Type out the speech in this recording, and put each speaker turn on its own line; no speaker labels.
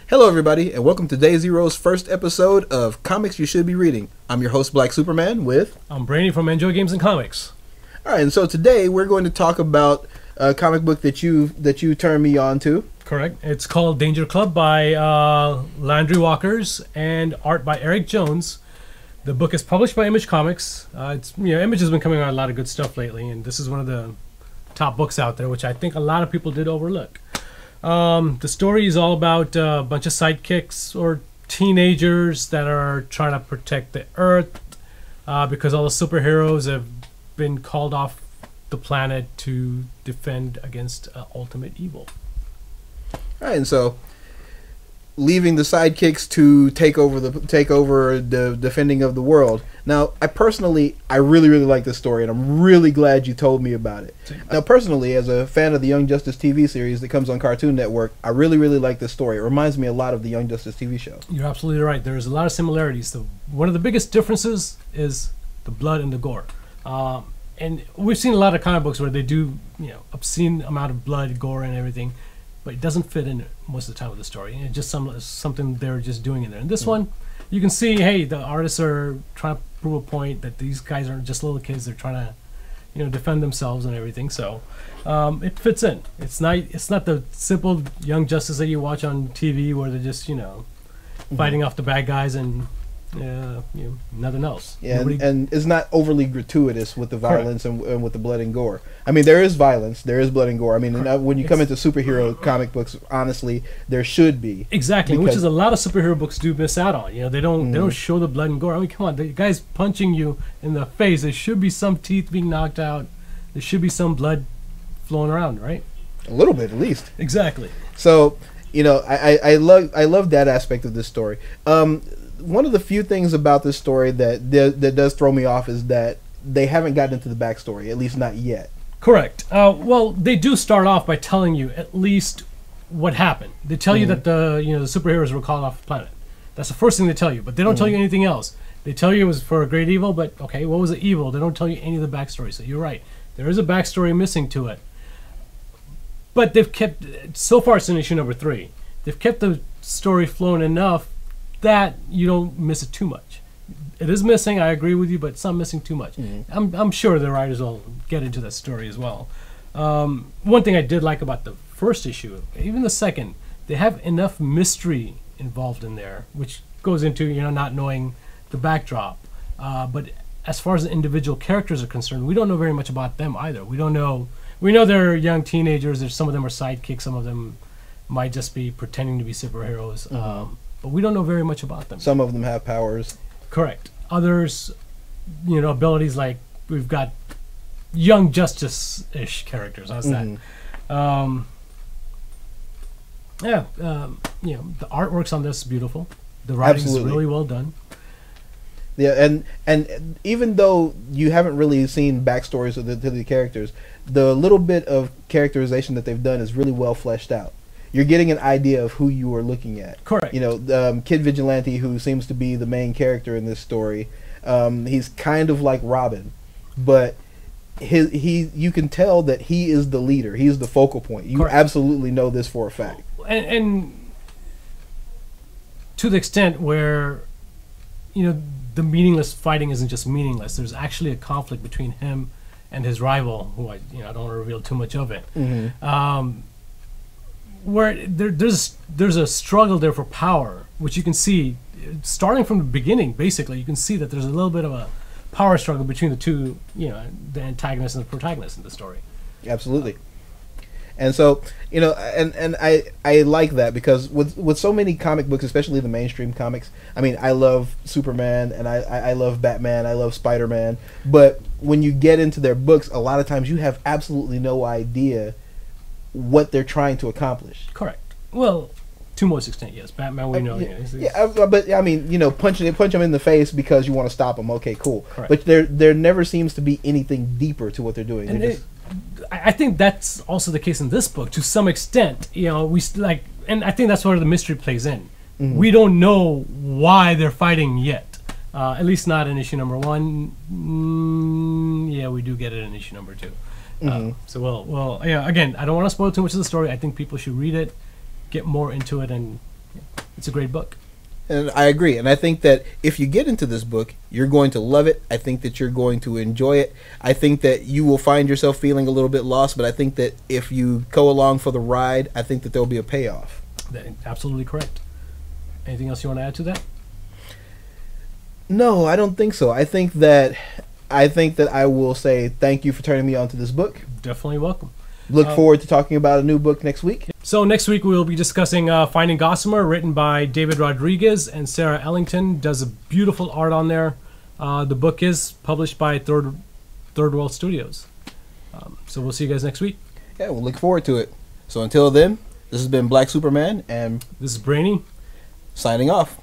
Hello, everybody, and welcome to Day Zero's first episode of Comics You Should Be Reading. I'm your host, Black Superman, with...
I'm Brady from Enjoy Games and Comics.
All right, and so today we're going to talk about a comic book that you turned me on to.
Correct. It's called Danger Club by Landry Walkers and art by Eric Jones. The book is published by Image Comics. Image has been coming out a lot of good stuff lately, and this is one of the top books out there, which I think a lot of people did overlook. The story is all about a bunch of sidekicks or teenagers that are trying to protect the Earth because all the superheroes have been called off the planet to defend against ultimate evil.
All right, and so leaving the sidekicks to take over the defending of the world. Now, I really like this story, and I'm really glad you told me about it. Now, personally, as a fan of the Young Justice TV series that comes on Cartoon Network, I really like this story. It reminds me a lot of the Young Justice TV show.
You're absolutely right. There's a lot of similarities. One of the biggest differences is the blood and the gore. And we've seen a lot of comic books where they do, obscene amount of blood, gore, and everything, but it doesn't fit in most of the time with the story. It's just something they're just doing in there. And this one, you can see, hey, the artists are trying to prove a point that these guys aren't just little kids. They're trying to, defend themselves and everything. So it fits in. It's not the simple Young Justice that you watch on TV where they're just, fighting off the bad guys and nothing else.
Yeah, and it's not overly gratuitous with the violence and with the blood and gore. I mean, there is violence, there is blood and gore. I mean, when you come into superhero comic books, honestly, there should be.
Exactly, which is a lot of superhero books do miss out on. They don't show the blood and gore. I mean, come on, the guy's punching you in the face. There should be some teeth being knocked out. There should be some blood flowing around, right?
A little bit, at least.
Exactly.
So, I love that aspect of this story. One of the few things about this story that does throw me off is that they haven't gotten into the backstory, at least not yet.
Correct. Well, they do start off by telling you at least what happened. They tell you that the superheroes were called off the planet. That's the first thing they tell you, but they don't tell you anything else. They tell you it was for a great evil, but okay, what was the evil? They don't tell you any of the backstory. So you're right. There is a backstory missing to it. But they've kept, so far it's in issue number 3, they've kept the story flowing enough that you don't miss it too much. It is missing, I agree with you, but it's not missing too much. I'm sure the writers will get into that story as well. One thing I did like about the first issue, even the second, they have enough mystery involved in there, which goes into not knowing the backdrop. But as far as the individual characters are concerned, we don't know very much about them either. We know they're young teenagers. Some of them are sidekicks. Some of them might just be pretending to be superheroes. But we don't know very much about them.
Some of them have powers.
Correct. Others, abilities like we've got Young Justice-ish characters. How's that? The artwork's on this is beautiful. The writing is really well done.
Yeah, and even though you haven't really seen backstories to the characters, the little bit of characterization that they've done is really well fleshed out. You're getting an idea of who you are looking at.
Correct.
Kid Vigilante, who seems to be the main character in this story, he's kind of like Robin, but you can tell that he is the leader. He's the focal point. You absolutely know this for a fact.
And to the extent where, the meaningless fighting isn't just meaningless. There's actually a conflict between him and his rival, who I don't want to reveal too much of it. Where there's a struggle there for power, which you can see starting from the beginning. Basically, you can see that there's a little bit of a power struggle between the two, the antagonist and the protagonist in the story.
Absolutely. And so, and I like that because with so many comic books, especially the mainstream comics, I mean, I love Superman and I love Batman, I love Spider-Man, but when you get into their books, a lot of times you have absolutely no idea what they're trying to accomplish.
Correct. Well, to most extent, yes. Batman, we know.
But I mean, punch him in the face because you want to stop him. Okay, cool.
Correct.
But there never seems to be anything deeper to what they're doing.
And I think that's also the case in this book to some extent. And I think that's where the mystery plays in. We don't know why they're fighting yet. At least not in issue number 1. Yeah, we do get it in issue number 2. So, again, I don't want to spoil too much of the story. I think people should read it, get more into it, and it's a great book.
And I agree. And I think that if you get into this book, you're going to love it. I think that you're going to enjoy it. I think that you will find yourself feeling a little bit lost, but I think that if you go along for the ride, I think that there'll be a payoff.
Absolutely correct. Anything else you want to add to that?
No, I don't think so. I think that I will say thank you for turning me on to this book.
Definitely welcome.
Look forward to talking about a new book next week.
So next week we'll be discussing Finding Gossamer, written by David Rodriguez, and Sarah Ellington does a beautiful art on there. The book is published by Third World Studios. So we'll see you guys next week.
Yeah, we'll look forward to it. So until then, this has been Black Superman, and
This is Brainy.
signing off.